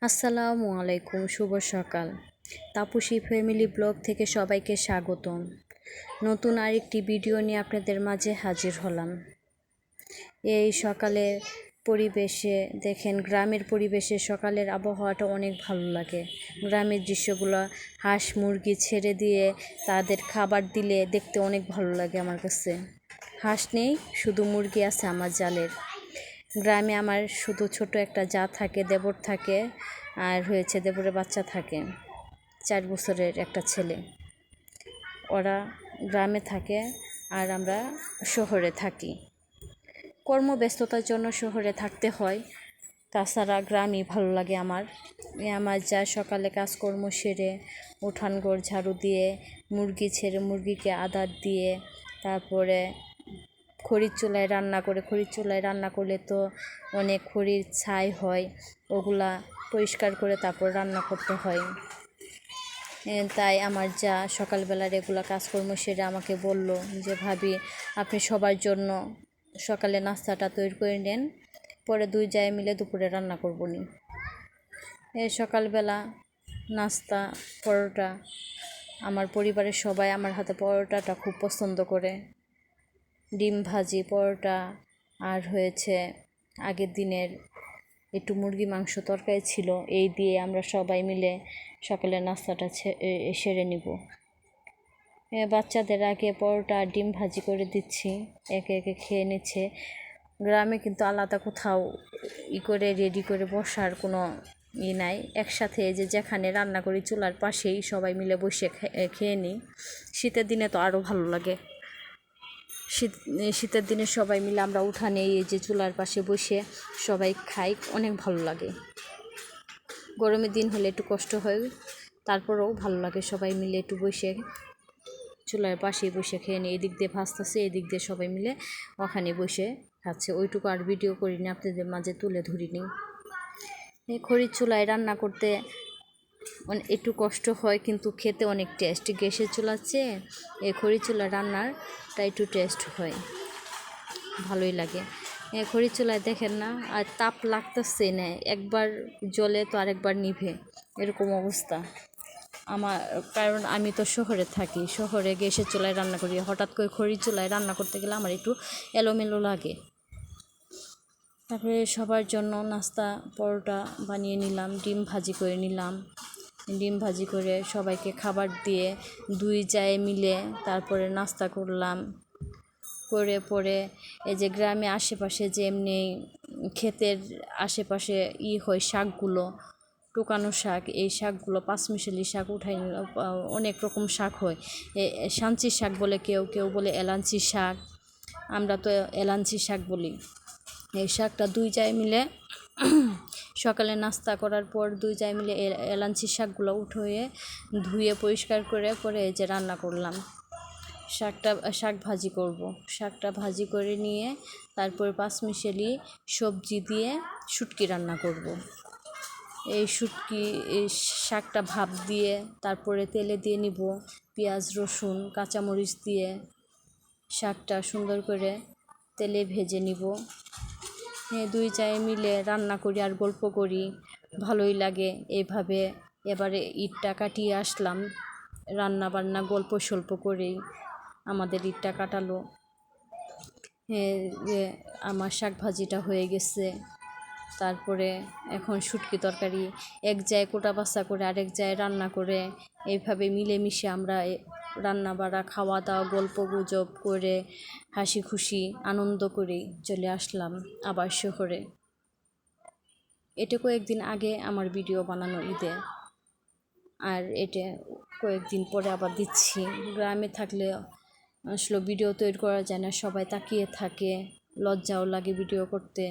আসসালামু আলাইকুম, শুভ সকাল। তাপসী ফ্যামিলি ব্লগ থেকে সবাইকে স্বাগতম। নতুন আরেকটি ভিডিও নিয়ে আপনাদের মাঝে হাজির হলাম। এই সকালের পরিবেশে দেখেন, গ্রামের পরিবেশে সকালের আবহাওয়াটা অনেক ভালো লাগে। গ্রামের দৃশ্যগুলো, হাঁস মুরগি ছেড়ে দিয়ে তাদের খাবার দিলে দেখতে অনেক ভালো লাগে আমার কাছে। হাঁস নেই, শুধু মুরগি আছে আমার জালের। গ্রামে আমার শুধু ছোট একটা জা থাকে, দেবর থাকে, আর দেবরের বাচ্চা থাকে, 4 বছরের একটা ছেলে। ওরা গ্রামে থাকে আর আমরা শহরে থাকি। কর্মব্যস্ততার জন্য শহরে থাকতে হয়, তাছাড়া গ্রামই ভালো লাগে আমার। আমার যা সকালে কাজকর্ম সেরে উঠান ঘর ঝাড়ু দিয়ে মুরগি ছেড়ে মুরগিকে আদার দিয়ে তারপরে খড়ির চুলায় রান্না করলে তো অনেক খড়ির ছাই হয়, ওগুলা পরিষ্কার করে তারপর রান্না করতে হয়। তাই আমার যা সকালবেলার এগুলা কাজকর্ম সেরে আমাকে বলল যে, ভাবি আপনি সবার জন্য সকালে নাস্তাটা তৈরি করে নেন, পরে 2 জায়ে মিলে দুপুরে রান্না করবো নি। সকালবেলা নাস্তা পরোটা, আমার পরিবারের সবাই আমার হাতে পরোটাটা খুব পছন্দ করে। ডিম ভাজি, পরোটা, আর আগের দিনের একটু মুরগি মাংস তরকারি ছিল, এই দিয়ে আমরা সবাই মিলে সকালের নাস্তাটা সেরে নিব। বাচ্চাদের আগে পরোটা আর ডিম ভাজি করে দিচ্ছি, একে একে খেয়ে নিচ্ছে। গ্রামে কিন্তু আলাদা কোথাও করে রেডি করে বসার কোনো নাই, একসাথে যেখানে রান্না করি চুলার পাশেই সবাই মিলে বসে খেয়ে নিই। শীতের দিনে তো আরও ভালো লাগে। শীতের দিনে সবাই মিলে আমরা উঠানে চুলার পাশে বসে সবাই খাই, অনেক ভালো লাগে। গরমের দিন হলে একটু কষ্ট হয়, তারপরেও ভালো লাগে সবাই মিলে একটু বসে চুলার পাশে বসে খেয়ে নিই। এদিক দিয়ে ভাজতেছে, এদিক দিয়ে সবাই মিলে ওখানে বসে খাচ্ছে। ওইটুকু আর ভিডিও করিনি, আপনাদের মাঝে তুলে ধরিনি। এই খড়ির চুলায় রান্না করতে একটু কষ্ট হয়, কিন্তু খেতে অনেক টেস্ট। গ্যাসের চুলার চেয়ে এই খড়ির চুলা রান্নারটা একটু টেস্ট হয়, ভালোই লাগে। খড়ির চুলায় দেখেন না, আর তাপ লাগতেছে না, একবার জ্বলে তো আরেকবার নিভে, এরকম অবস্থা আমার। কারণ আমি তো শহরে থাকি, শহরে গ্যাসের চুলায় রান্না করি, হঠাৎ করে খড়ির চুলায় রান্না করতে গেলে আমার একটু এলোমেলো লাগে। তারপরে সবার জন্য নাস্তা পরোটা বানিয়ে নিলাম, ডিম ভাজি করে নিলাম। ডিম ভাজি করে সবাইকে খাবার দিয়ে 2 জায়ে মিলে তারপরে নাস্তা করলাম। করে পরে গ্রামে আশেপাশে যে এমনি ক্ষেতের আশেপাশে হয় শাকগুলো, টুকানো শাক, এই শাকগুলো পাঁচমিশালি শাক উঠাই নিলাম। অনেক রকম শাক হয়, সাঞ্চি শাক বলে, কেউ কেউ বলে এলাঞ্চি শাক, আমরা তো এলাঞ্চি শাক বলি। এই শাকটা 2 জায়ে মিলে সকালে নাস্তা করার পর 2 জায়ে মিলে এলাঞ্চি শাকগুলো উঠিয়ে ধুয়ে পরিষ্কার করে পরে রান্না করলাম। শাক ভাজি করব। শাকটা ভাজি করে নিয়ে তারপর পাঁচমিশালি সবজি দিয়ে শুটকি রান্না করব। এই শাকটা ভাপ দিয়ে তারপরে তেলে দিয়ে নিব, পেঁয়াজ রসুন কাঁচামরিচ দিয়ে শাকটা সুন্দর করে তেলে ভেজে নিব। 2 জায়ে মিলে রান্না করি আর গল্প করি, ভালোই লাগে এইভাবে। এবারে ঈদটা কাটিয়ে আসলাম, রান্না বান্না গল্প সল্প করেই আমাদের ঈদটা কাটালো। আমার শাক ভাজিটা হয়ে গেছে, তারপরে এখন শুটকি তরকারি এক জায়গায় কোটা বাছা করে আরেক জায়গায় রান্না করে, এইভাবে মিলেমিশে আমরা রান্না বাড়া খাওয়া দাওয়া গল্প গুজব করে হাসি খুশি আনন্দ করেই চলে আসলাম আবার শহরে। এটা কয়েকদিন আগে আমার ভিডিও বানানো ঈদে, আর এটা কয়েকদিন পরে আবার দিচ্ছি। গ্রামে থাকলে আসলে ভিডিও তৈরি করা যায় না, সবাই তাকিয়ে থাকে, লজ্জাও লাগে ভিডিও করতে।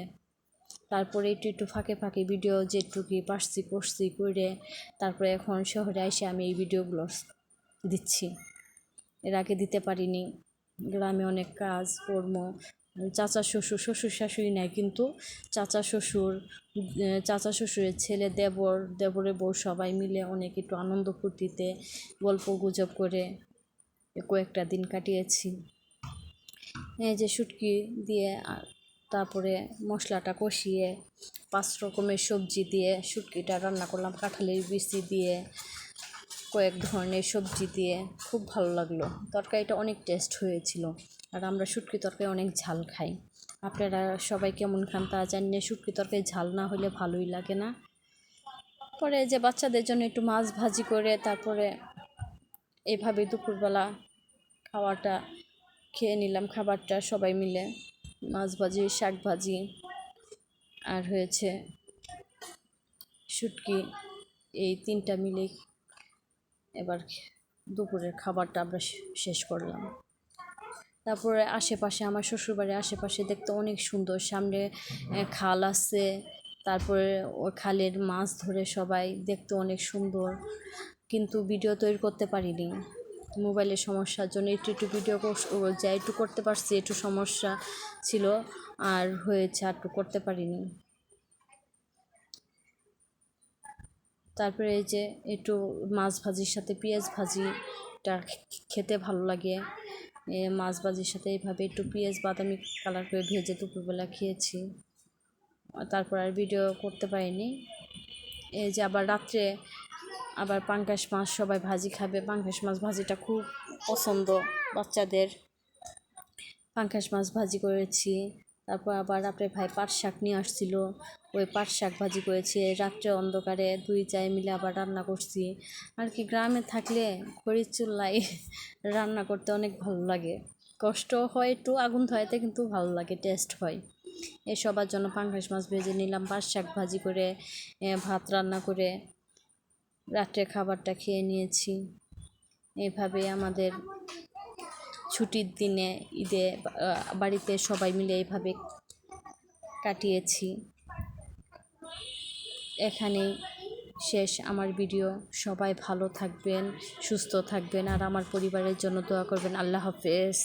তারপরে একটু ফাঁকে ফাঁকে ভিডিও যেটুকু পারছি করে তারপরে এখন শহরে এসে আমি এই ভিডিওগুলো দিচ্ছি, এর আগে দিতে পারিনি। গ্রামে অনেক কাজ কর্ম, চাচা শ্বশুর, শ্বশুর শাশুড়ি নাই, কিন্তু চাচা শ্বশুরের ছেলে, দেবরের বউ সবাই মিলে অনেক একটু আনন্দ ফুর্তিতে গল্প গুজব করে কয়েকটা দিন কাটিয়েছি। শুটকি দিয়ে তারপরে মশলাটা কষিয়ে 5 রকমের সবজি দিয়ে শুটকিটা রান্না করলাম, কাঁঠালের বিচি দিয়ে, কয়েক ধরনের সবজি দিয়ে। খুব ভালো লাগলো, তরকারিটা অনেক টেস্ট হয়েছিল। আর আমরা শুটকি তরকারি অনেক ঝাল খাই। আপনারা সবাই কেমন খান তা জানিয়ে, শুটকি তরকারি ঝাল না হলে ভালোই লাগে না। পরে যে বাচ্চাদের জন্য একটু মাছ ভাজি করে তারপরে এইভাবে দুপুরবেলা খাওয়াটা খেয়ে নিলাম, খাবারটা সবাই মিলে। মাছ ভাজি, শাক ভাজি আর হয়েছে শুটকি, এই 3টা মিলে এবার দুপুরের খাবারটা আমরা শেষ করলাম। তারপরে আশেপাশে, আমার শ্বশুরবাড়ির আশেপাশে দেখতে অনেক সুন্দর। সামনে খাল আছে, তারপরে ওই খালের মাছ ধরে সবাই, দেখতে অনেক সুন্দর। কিন্তু ভিডিও তৈরি করতে পারিনি, মোবাইলের সমস্যার জন্য। একটু ভিডিও যা একটু করতে পারছি, একটু সমস্যা ছিল আর হয়েছে, আর একটু করতে পারিনি। তারপরে এই যে একটু মাছ ভাজির সাথে পেঁয়াজ ভাজিটা খেতে ভালো লাগে। মাছ ভাজির সাথে এইভাবে একটু পেঁয়াজ বাদামি কালার করে ভেজে দুপুরবেলা খেয়েছি। তারপর আর ভিডিও করতে পারিনি। এই যে আবার রাত্রে আবার পাঙ্গাস মাছ সবাই ভাজি খাবে। পাঙ্গাস মাছ ভাজিটা খুব পছন্দ বাচ্চাদের। পাঙ্গাস মাছ ভাজি করেছি। তারপর আবার আপনার ভাই পাট শাক নিয়ে আসছিল, ওই পাট শাক ভাজি করেছি। রাত্রে অন্ধকারে 2 জায় মিলে আবার রান্না করছি। আর কি, গ্রামে থাকলে খড়ির চুলায় রান্না করতে অনেক ভালো লাগে। কষ্ট হয় একটু আগুন ধরাইতে, কিন্তু ভালো লাগে, টেস্ট হয়। এই সবার জন্য পাঙ্গাস মাছ ভেজে নিলাম, পাট শাক ভাজি করে, ভাত রান্না করে রাত্রে খাবারটা খেয়ে নিয়েছি। এভাবে আমাদের ছুটির দিনে ঈদে বাড়িতে সবাই মিলে এইভাবে কাটিয়েছি। এখানেই শেষ আমার ভিডিও। সবাই ভালো থাকবেন, সুস্থ থাকবেন আর আমার পরিবারের জন্য দোয়া করবেন। আল্লাহ হাফেজ।